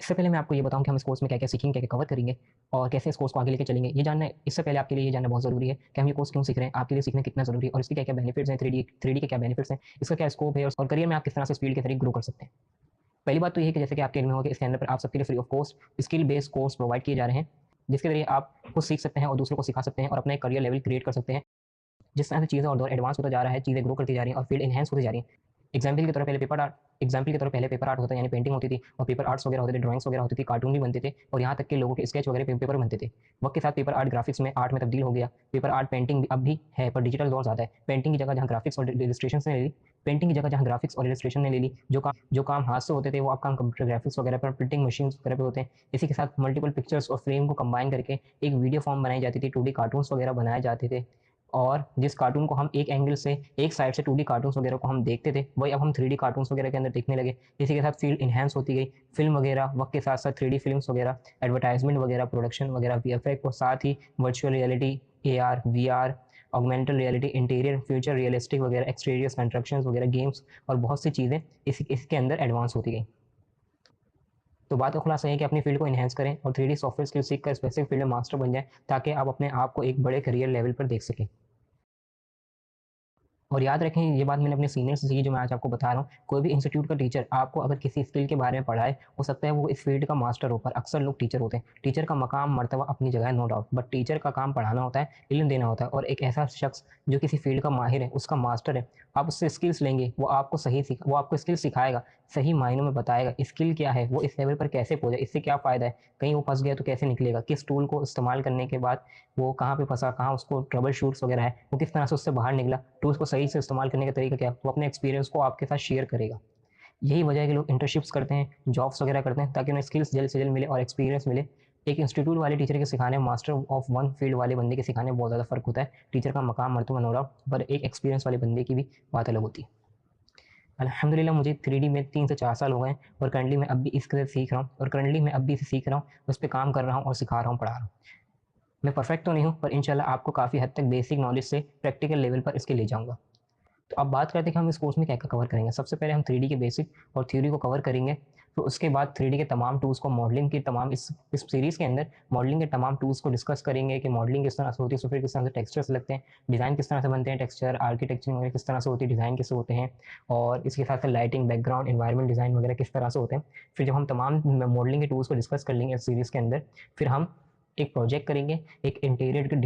इससे पहले मैं आपको ये बताऊँ कि हम इस कोर्स में क्या-क्या सीखेंगे, क्या-क्या कवर करेंगे और कैसे इस कोर्स को आगे लेके चलेंगे। ये जानना इससे पहले आपके लिए ये जानना बहुत ज़रूरी है कि हम ये कोर्स क्यों सीख रहे हैं, आपके लिए सीखना कितना ज़रूरी है और इसके क्या-क्या बेनिफिट्स हैं, थ्री डी के क्या बेनिफिट्स हैं, इसका क्या स्कोप है और करियर में आप किस तरह से इस फील्ड के ज़रिए ग्रो कर सकते हैं। पहली बात तो ये है कि जैसे कि आपके इल्म में होगा कि इसके अंदर पर आप सबके लिए free of cost skill based course provide किए जा रहे हैं, जिसके ज़रिए आप खुद सीख सकते हैं और दूसरों को सिखा सकते हैं और अपना एक करियर लेवल क्रिएट कर सकते हैं। जिस तरह से चीज़ें और दौर एडवांस होता जा रहा है, चीज़ें ग्रो करती जा रही हैं और फील्ड एनहांस होती जा रही हैं। एग्जाम्पल की तरह पहले पेपर आर्ट होता है, यानी पेंटिंग होती थी और पेपर आर्ट्स वगैरह होते थे, ड्राइंग्स वगैरह होती थी, कार्टून भी बनते थे और यहाँ तक कि लोगों के स्केच वगैरह पेपर बनते थे। वक्त के साथ पेपर आर्ट ग्राफिक्स में आर्ट में तब्दील हो गया। पेपर आर्ट पेंटिंग अब भी है, पर डिजिटल दौर ज़्यादा है। पेंटिंग की जगह जहाँ ग्राफिक्स और इलस्ट्रेशन ने ले ली पेंटिंग की जगह जहाँ ग्राफिक्स और इलस्ट्रेशन ने ले ली, जो काम हाथ से होते थे वो अब काम कंप्यूटर ग्राफिक्स वगैरह पर, प्रिंटिंग मशीन वगैरह पे होते हैं। इसी के साथ मल्टीपल पिक्चर्स और फ्रेम को कंबाइन करके एक वीडियो फॉर्म बनाई जाती थी, 2D कार्टून्स वगैरह बनाए जाते थे और जिस कार्टून को हम एक एंगल से एक साइड से 2D कार्टून्स वगैरह को हम देखते थे, वही अब हम 3D कार्टून्स वगैरह के अंदर देखने लगे। इसी के साथ फील्ड इन्हांस होती गई, फिल्म वगैरह वक्त के साथ साथ 3D फिल्म्स वगैरह, एडवर्टाइजमेंट वगैरह, प्रोडक्शन वगैरह, वीएफएक्स और साथ ही virtual reality, AR, VR, augmented reality, interior, future realistic वगैरह, एक्सटीरियर्स, कंस्ट्रक्शंस वगैरह, गेम्स और बहुत सी चीज़ें इसके अंदर एडवांस होती गई। तो बात का खुलासा है कि अपनी फील्ड को एनहांस करें और 3D सॉफ्टवेयर स्किल सीख कर स्पेसिफिक फील्ड में मास्टर बन जाएं, ताकि आप अपने आप को एक बड़े करियर लेवल पर देख सकें। और याद रखें, ये बात मैंने अपने सीनियर से सीखी, जो मैं आज आपको बता रहा हूँ। कोई भी इंस्टीट्यूट का टीचर आपको अगर किसी स्किल के बारे में पढ़ाए, हो सकता है वो इस फील्ड का मास्टर हो, पर अक्सर लोग टीचर होते हैं। टीचर का मकाम मर्तबा अपनी जगह है, नो डाउट, बट टीचर का काम पढ़ाना होता है, इल्म देना होता है। और एक ऐसा शख्स जो किसी फील्ड का माहिर है, उसका मास्टर है, आप उससे स्किल्स लेंगे, वो आपको स्किल सिखाएगा, सही मायनों में बताएगा स्किल क्या है, वो इस लेवल पर कैसे पहुंचे, इससे क्या फ़ायदा है, कहीं वो फंस गया तो कैसे निकलेगा, किस टूल को इस्तेमाल करने के बाद वो कहाँ पे फंसा, कहाँ उसको ट्रबल शूट्स वगैरह है, वो किस तरह से उससे बाहर निकला, टूल्स को सही से इस्तेमाल करने का तरीका क्या है, वो अपने एक्सपीरियंस को आपके साथ शेयर करेगा। यही वजह है कि लोग इंटर्नशिप्स करते हैं, जॉब्स वगैरह करते हैं, ताकि उन्हें स्किल्स जल्द से जल्द मिले और एक्सपीरियंस मिले। एक इंस्टीट्यूट वाले टीचर के सिखाने, मास्टर ऑफ वन फील्ड वाले बंदे के सिखाने में बहुत ज़्यादा फ़र्क होता है। टीचर का मकाम मर्तबा नो डाउट, पर एक एक्सपीरियंस वाले बंदे की भी बात अलग होती है। अल्हम्दुलिल्लाह मुझे 3D में 3 से 4 साल हो गए हैं और करंटली मैं अब भी इसके सीख रहा हूँ और करंटली मैं अब भी इसे सीख रहा हूँ, उस पे काम कर रहा हूँ और सिखा रहा हूँ, पढ़ा रहा हूँ। मैं परफेक्ट तो नहीं हूँ, पर इंशाल्लाह आपको काफ़ी हद तक बेसिक नॉलेज से प्रैक्टिकल लेवल पर इसके ले जाऊँगा। तो अब बात करते हैं कि हम इस कोर्स में क्या-क्या कवर करेंगे। सबसे पहले हम 3D के बेसिक और थ्योरी को कवर करेंगे। फिर उसके बाद 3D के तमाम टूल्स को, मॉडलिंग की तमाम इस सीरीज़ के अंदर मॉडलिंग के तमाम टूल्स को डिस्कस करेंगे कि मॉडलिंग किस तरह से होती है, सॉफ्टवेयर किस तरह से टेक्सचर्स लगते हैं, डिज़ाइन किस तरह से बनते हैं, टेक्सचर, आर्किटेक्चर वगैरह किस तरह से होती है, डिज़ाइन कैसे होते हैं और इसके साथ-साथ लाइटिंग, बैकग्राउंड, एनवायरनमेंट डिज़ाइन वगैरह किस तरह से होते हैं। फिर जब हम तमाम मॉडलिंग के टूल्स को डिस्कस कर लेंगे इस सीरीज़ के अंदर, फिर हम एक प्रोजेक्ट करेंगे, एक इंटीरियर को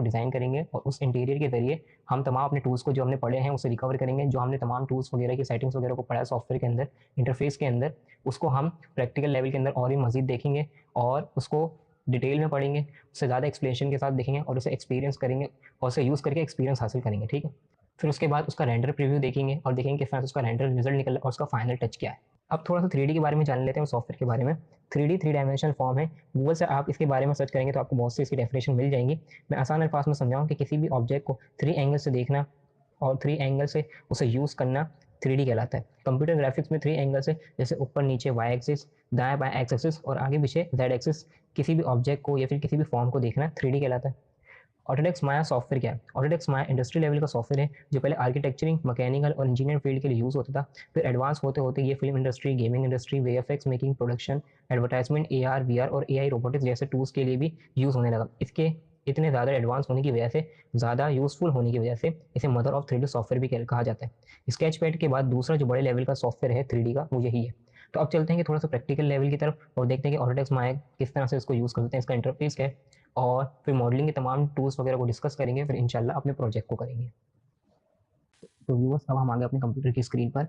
डिज़ाइन करेंगे और उस इंटीरियर के ज़रिए हम तमाम अपने टूल्स को, जो हमने पढ़े हैं, उसे रिकवर करेंगे। जो हमने तमाम टूल्स वगैरह की सेटिंग्स वगैरह को पढ़ा है सॉफ्टवेयर के अंदर, इंटरफेस के अंदर, उसको हम प्रैक्टिकल लेवल के अंदर और भी मज़ीद देखेंगे और उसको डिटेल में पढ़ेंगे, उससे ज़्यादा एक्सप्लेनेशन के साथ देखेंगे और उसे एक्सपीरियंस करेंगे और उसे यूज़ करके एक्सपीरियंस हासिल करेंगे, ठीक है? फिर उसके बाद उसका रेंडर प्रीव्यू देखेंगे और देखेंगे किस तरह से उसका रेंडर रिजल्ट निकला और उसका फाइनल टच क्या है। अब थोड़ा सा 3D के बारे में जान लेते हैं, सॉफ्टवेयर के बारे में। 3D थ्री डायमेंशनल फॉर्म है। गूगल से आप इसके बारे में सर्च करेंगे तो आपको बहुत सी इसकी डेफिनेशन मिल जाएंगी। मैं आसान अल्फाज में समझाऊँ कि किसी भी ऑब्जेक्ट को 3 एंगल से देखना और 3 एंगल से उसे यूज़ करना 3D कहलाता है। कंप्यूटर ग्राफिक्स में 3 एंगल से, जैसे ऊपर नीचे वाई एक्सिस, दाएं बाएं एक्स एक्सिस और आगे पीछे जेड एक्सिस, किसी भी ऑब्जेक्ट को या फिर किसी भी फॉर्म को देखना 3D कहलाता है। ऑटोडेस्क माया सॉफ्टवेयर क्या है? ऑटोडेस्क माया इंडस्ट्री लेवल का सॉफ्टवेयर है, जो पहले आर्किटेक्चरिंग, मैकेनिकल और इंजीनियर फील्ड के लिए यूज़ होता था। फिर एडवांस होते होते ये film industry, gaming industry, VFX making, production, advertisement, AR, VR और एआई रोबोटिक्स जैसे टूल्स के लिए भी यूज़ होने लगा। इसके इतने ज़्यादा एडवांस होने की वजह से, ज़्यादा यूज़फुल होने की वजह से इसे मदर ऑफ 3D सॉफ्टवेयर भी कहा जाता है। स्केच पैड के बाद दूसरा जो बड़े लेवल का सॉफ्टवेयर है 3D का, वो यही है। तो अब चलते हैं कि थोड़ा सा प्रैक्टिकल लेवल की तरफ और देखते हैं कि ऑटोडेस्क माया किस तरह से इसको यूज़ करते हैं, इसका इंटरफेस क्या है और फिर मॉडलिंग के तमाम टूल्स वगैरह को डिस्कस करेंगे, फिर इंशाल्लाह अपने प्रोजेक्ट को करेंगे। तो व्यूअर्स, अब हम आ गए अपने कंप्यूटर की स्क्रीन पर